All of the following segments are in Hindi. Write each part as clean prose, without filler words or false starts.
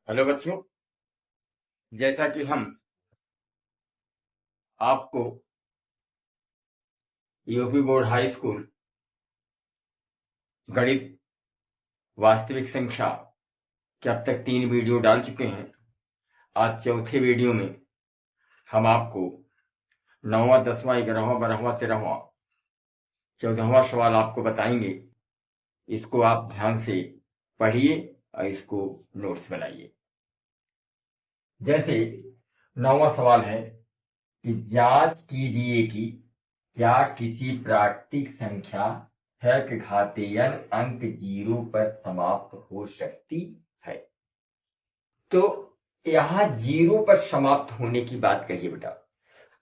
हेलो बच्चों, जैसा कि हम आपको यूपी बोर्ड हाई स्कूल गणित वास्तविक संख्या के अब तक 3 वीडियो डाल चुके हैं। आज चौथे वीडियो में हम आपको 9वां, 10वां, 11वां, 12वां, 13वां, 14वां सवाल आपको बताएंगे। इसको आप ध्यान से पढ़िए और इसको नोट्स बनाइए। जैसे 9वां सवाल है कि जांच कीजिए कि क्या किसी प्राकृतिक संख्या छह घातीय अंक 0 पर समाप्त हो सकती है। तो यहां 0 पर समाप्त होने की बात कहिए बेटा।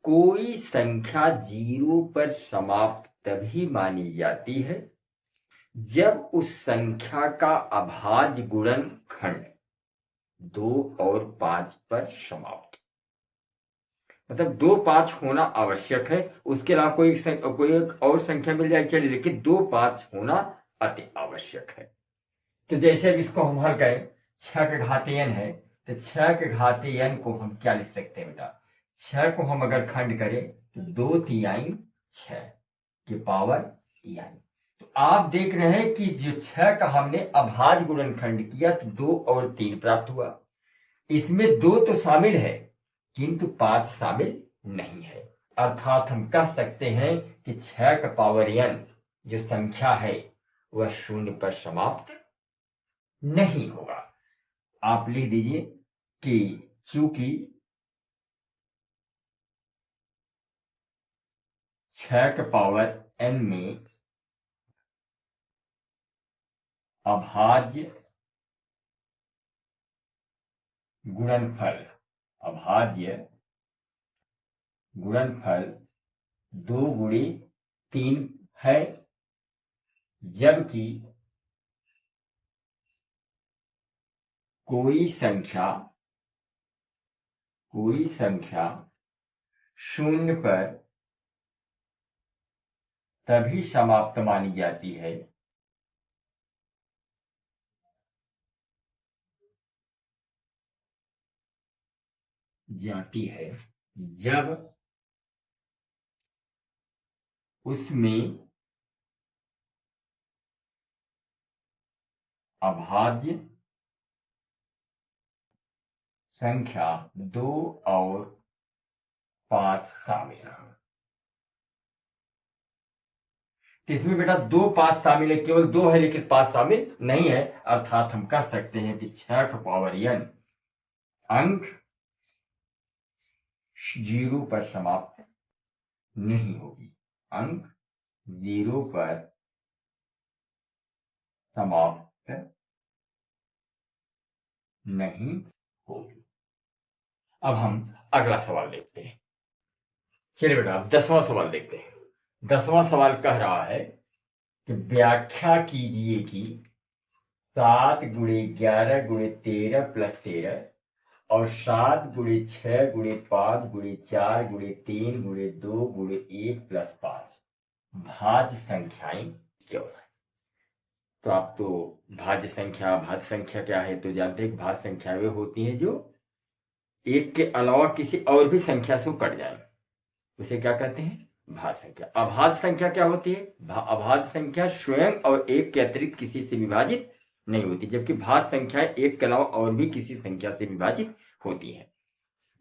कोई संख्या 0 पर समाप्त तभी मानी जाती है जब उस संख्या का अभाज्य गुणनखंड 2 और 5 पर समाप्त, मतलब 2, 5 होना आवश्यक है। उसके अलावा कोई एक और संख्या मिल जाए चलिए, लेकिन 2, 5 होना अति आवश्यक है। तो जैसे अब इसको हम हल करें, 6 घातीय है तो 6 घातीय को हम क्या लिख सकते हैं बेटा। 6 को हम अगर खंड करें तो 2 तिहाई 6 की पावर n। तो आप देख रहे हैं कि जो 6 का हमने अभाज्य गुणनखंड किया तो 2 और 3 प्राप्त हुआ। इसमें 2 तो शामिल है किंतु 5 शामिल नहीं है। अर्थात हम कह सकते हैं कि 6 का पावर n जो संख्या है वह 0 पर समाप्त नहीं होगा। आप लिख दीजिए कि चूंकि 6 के पावर n में अभाज्य गुणनफल 2 गुणे 3 है, जबकि कोई संख्या 0 पर तभी समाप्त मानी जाती है जब उसमें अभाज्य संख्या 2 और 5 शामिल है। इसमें बेटा 2, 5 शामिल है, केवल 2 है लेकिन 5 शामिल नहीं है। अर्थात हम कह सकते हैं कि 6 का पावर n अंक 0 पर समाप्त नहीं होगी, अंक 0 पर समाप्त नहीं होगी। अब हम अगला सवाल देखते हैं। चलिए बेटा अब 10वां सवाल देखते हैं। 10वां सवाल कह रहा है कि व्याख्या कीजिए कि 7 गुणे 11 गुणे 13 प्लस 13 और 7 गुणे 6 गुणे 5 गुणे 4 गुणे 3 गुणे 2 गुणे 1 प्लस 5 भाज्य संख्याएं क्यों है। तो आप तो भाज्य संख्या क्या है तो जानते हैं। भाज्य संख्या वे होती हैं जो एक के अलावा किसी और भी संख्या से कट जाए, उसे क्या कहते हैं, भाज्य संख्या। अभाज्य संख्या क्या होती है, अभाज्य संख्या स्वयं और एक के अतिरिक्त किसी से विभाजित नहीं होती, जबकि भाज्य संख्या एक के अलावा और भी किसी संख्या से विभाजित होती है।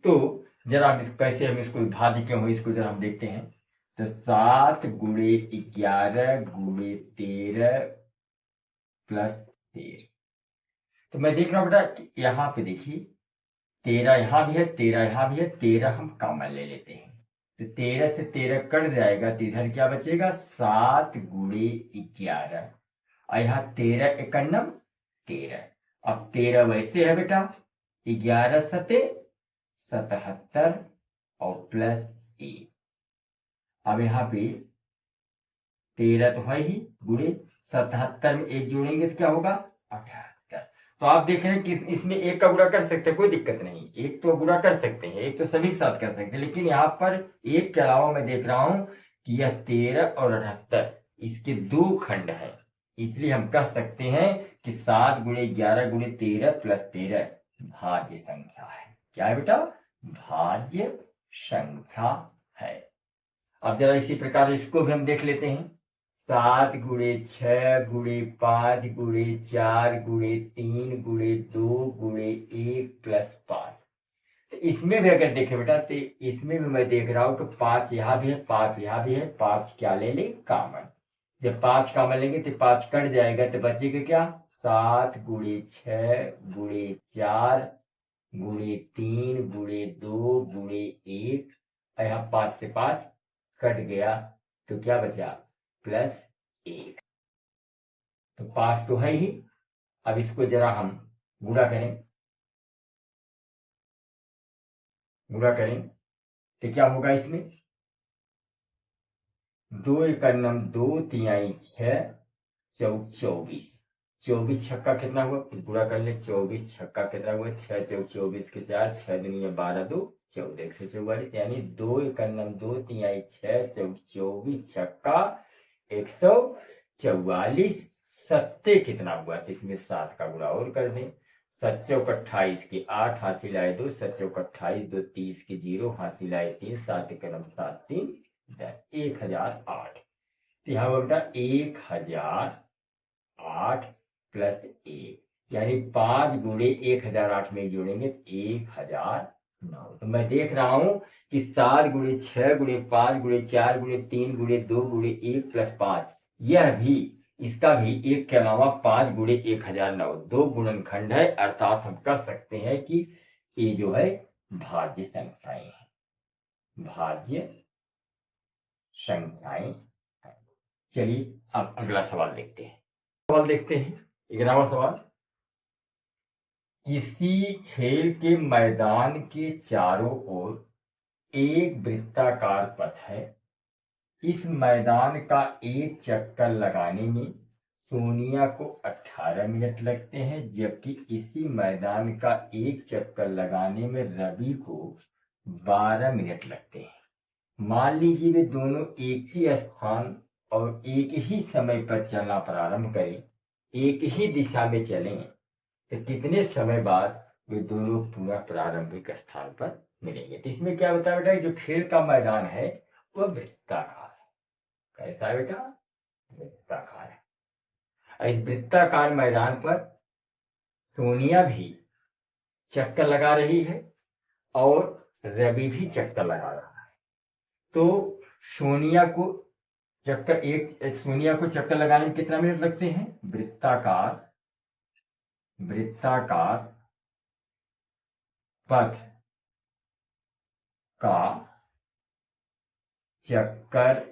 तो जरा कैसे हम इसको भाज्य क्यों हो, इसको जरा हम देखते हैं। तो 7 गुणे 11 गुणे 13 प्लस 13। तो मैं देख रहा हूं बेटा यहाँ पे देखिए 13 यहां भी है, 13 यहां भी है, 13 हम कॉमन ले लेते हैं तो 13 से 13 कट जाएगा तो इधर क्या बचेगा 7 गुणे 11 और यहाँ 13 एकन्नम 13। अब 13 वैसे है बेटा 11 सते 77 और प्लस 1। अब यहाँ पे 13 तो है ही, गुणे 77 में 1 जोड़ेंगे तो क्या होगा 78। तो आप देख रहे हैं कि इसमें 1 का गुणा कर सकते हैं, कोई दिक्कत नहीं, 1 तो गुणा कर सकते हैं, 1 तो सभी के साथ कर सकते हैं। लेकिन यहाँ पर 1 के अलावा मैं देख रहा हूं कि यह 13 और 78 इसके 2 खंड है, इसलिए हम कह सकते हैं कि 7 गुणे 11 गुणे 13 प्लस 13 भाज्य संख्या है। क्या है बेटा? भाज्य संख्या है। अब जरा इसी प्रकार इसको भी हम देख लेते हैं। 7 गुणे 6 गुणे 5 गुणे 4 गुणे 3 गुणे 2 गुणे 1 प्लस 5। तो इसमें भी अगर देखें बेटा तो इसमें भी मैं देख रहा हूं कि 5 यहाँ भी है, 5 यहाँ भी है। 5 क्या ले लें? कॉमन। जब 5 कॉमन लेंगे तो 5 कट जाएगा, तो बचेगा क्या? 7 गुणे 6 गुणे 4 गुणे 3 गुणे 2 गुणे 1। यहाँ 5 से 5 कट गया, तो क्या बचा? प्लस 1। तो 5 तो है ही। अब इसको जरा हम गुणा करें। गुणा करें तो क्या होगा इसमें? 2 एकड़ 2 तिहाई 6 24। 24 छक्का कितना हुआ? गुणा कर ले। 24 छक्का कितना हुआ? 6 चौक 24 के 4, 6 दुनिया 12 2 14, 144। यानी 2 एकड़ 2 तिहाई 6 चौक 24 छक्का 144। सत्ते कितना हुआ? तो इसमें 7 का गुणा और कर दें। 7 चौक 28 के 8 हासिल आए 2, 7 चौक 28 2 30 के 0 हासिल आए 3, 7 एकड़ 7 3 10, 1008। तो यहाँ बेटा 1008 प्लस 1, यानी 5 गुणे 1008 में जोड़ेंगे 1009। तो मैं देख रहा हूं कि 7 गुणे 6 गुणे 5 गुणे 4 गुणे 3 गुणे 2 गुणे 1 प्लस 5, यह भी इसका भी 1 के अलावा 5 गुणे 1009 2 गुणनखंड है। अर्थात हम कह सकते हैं कि ये जो है भाज्य संख्याएं हैं। भाज्य संख्याएं। चलिए अब अगला सवाल देखते हैं। सवाल देखते हैं 11वां सवाल। किसी खेल के मैदान के चारों ओर एक वृत्ताकार पथ है। इस मैदान का एक चक्कर लगाने में सोनिया को 18 मिनट लगते हैं, जबकि इसी मैदान का एक चक्कर लगाने में रवि को 12 मिनट लगते हैं। मान लीजिए वे दोनों एक ही स्थान और एक ही समय पर चलना प्रारंभ करें, एक ही दिशा में चलें, तो कितने समय बाद वे दोनों पूरा प्रारंभिक स्थान पर मिलेंगे? तो इसमें क्या बताया बेटा? जो खेल का मैदान है वह वृत्ताकार है। कैसा है बेटा? वृत्ताकार है। इस वृत्ताकार मैदान पर सोनिया भी चक्कर लगा रही है और रवि भी चक्कर लगा रहा है। तो सोनिया को चक्कर लगाने में कितना मिनट लगते हैं? वृत्ताकार पथ का चक्कर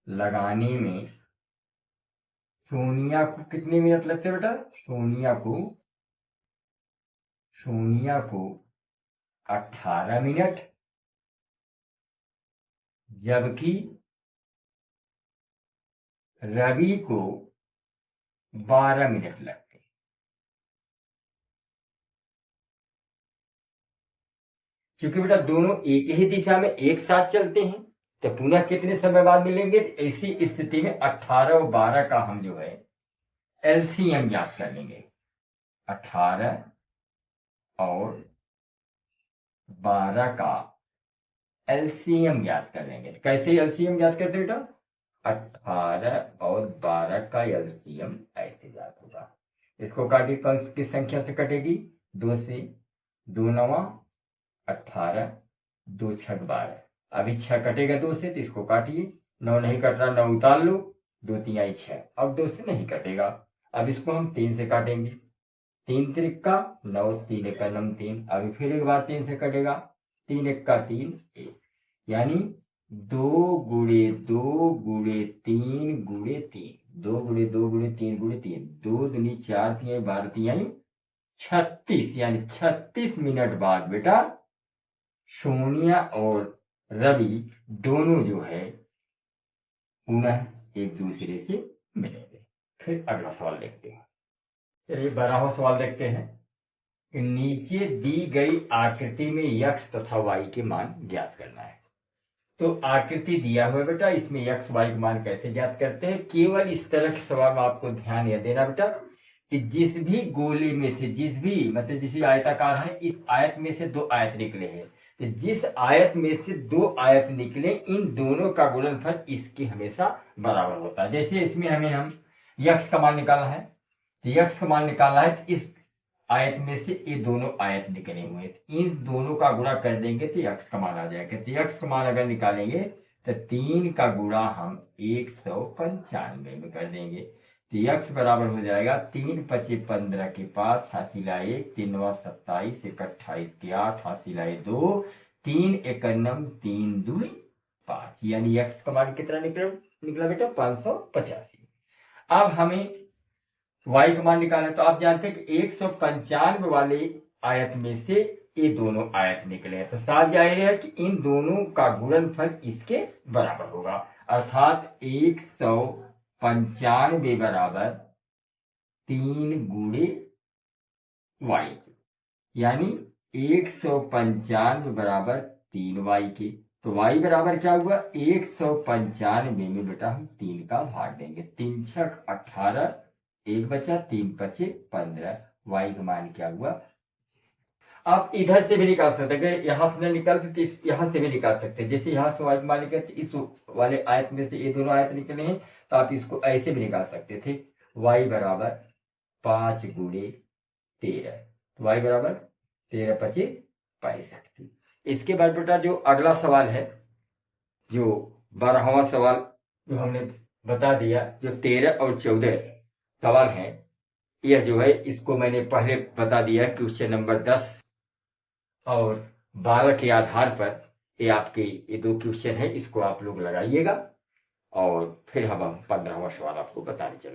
लगाने में सोनिया को कितने मिनट लगते हैं बेटा? सोनिया को 18 मिनट, जबकि रवि को 12 मिनट लगते हैं। क्योंकि बेटा दोनों एक ही दिशा में एक साथ चलते हैं, तो पुनः कितने समय बाद मिलेंगे? ऐसी स्थिति में 18 और 12 का हम जो है एलसीएम ज्ञात कर लेंगे। 18 और 12 का एलसीएम ज्ञात कर लेंगे। कैसे एलसीएम ज्ञात करते बेटा? 18 और 12 का एलसीएम ऐसे ज्ञात होगा। इसको काटिए, किस संख्या से कटेगी? 2 से। 2 9 18, 2 6 12। अभी 6 कटेगा 2 से, तो इसको काटिए। 9 नहीं कट रहा, 9 उतार लो। 2 तिहाई 6, अब 2 से नहीं कटेगा। अब इसको हम 3 से काटेंगे। 3 त्रिका 9, 3 एका 9 3। अभी फिर एक बार 3 से कटेगा। 3 1 3 1, यानी 2 गुणे 2 गुणे 3 गुणे 3, 2 गुणे 2 गुणे 3 गुणे 3, 2 दूनी 4 तिहाई 12 तिहाई 36, यानी 36 मिनट बाद बेटा सोनिया और रवि दोनों जो है पुनः एक दूसरे से मिलेंगे। फिर अगला सवाल देखते हैं। चलिए 12वां सवाल देखते हैं कि नीचे दी गई आकृति में x तथा y के मान ज्ञात करना है। तो आकृति दिया हुआ बेटा, इसमें x y के मान कैसे ज्ञात करते हैं? केवल इस तरह के सवाल में आपको ध्यान यह देना बेटा कि जिस भी गोले में से जिस भी मतलब जिस आयताकार है, इस आयत में से दो आयत निकले हैं, तो जिस आयत में से दो आयत निकले इन दोनों का गुणनफल इसके हमेशा बराबर होता है। जैसे इसमें हम यक्स का मान निकालना है, तो यक्स का मान निकालना है, तो इस आयत में से ये दोनों आयत निकले हुए हैं, इन दोनों का गुणा कर देंगे तो यक्स का मान आ जाएगा। तो यक्स का मान अगर निकालेंगे तो 3 का गुणा हम 195 में कर देंगे, तो यक्स बराबर हो जाएगा 3 पचे 15 के 5, 86 ला 1, 3 9 27, 1 28 के 8, 88 ला 2, 3 91, 3 2 5, यानी यक्स का मान कितना निकला बेटा 585। अब हमें वाई का मान निकालना है, तो आप जानते हैं कि 195 वाले आयत में से ये दोनों आयत निकले हैं, तो साफ जाहिर है कि इन दोनों का गुणनफल इसके बराबर होगा, अर्थात 195 बराबर 3 गुणे वाई, यानी 195 बराबर 3 वाई के। तो वाई बराबर क्या हुआ 195 में बेटा हम 3 का भाग देंगे, 3 छक 18, 1 बचा, 3 पचे 15, वाई का मान क्या हुआ। आप इधर से भी निकाल सकते हैं, अगर यहाँ से निकालते तो यहाँ से भी निकाल सकते हैं। जैसे यहाँ से वाई का मान निकलते, इस वाले आयत में से ये दोनों आयत निकले हैं, तो आप इसको ऐसे भी निकाल सकते थे, वाई बराबर 5 गुणे 13, तो वाई बराबर 13 पचे 65। इसके बाद बेटा जो अगला सवाल है, जो 12वां सवाल जो हमने बता दिया, जो 13 और 14 सवाल है, यह जो है इसको मैंने पहले बता दिया, क्वेश्चन नंबर 10 और 12 के आधार पर ये आपके ये दो क्वेश्चन है, इसको आप लोग लगाइएगा और फिर हम 15वां सवाल आपको बताने चलेंगे।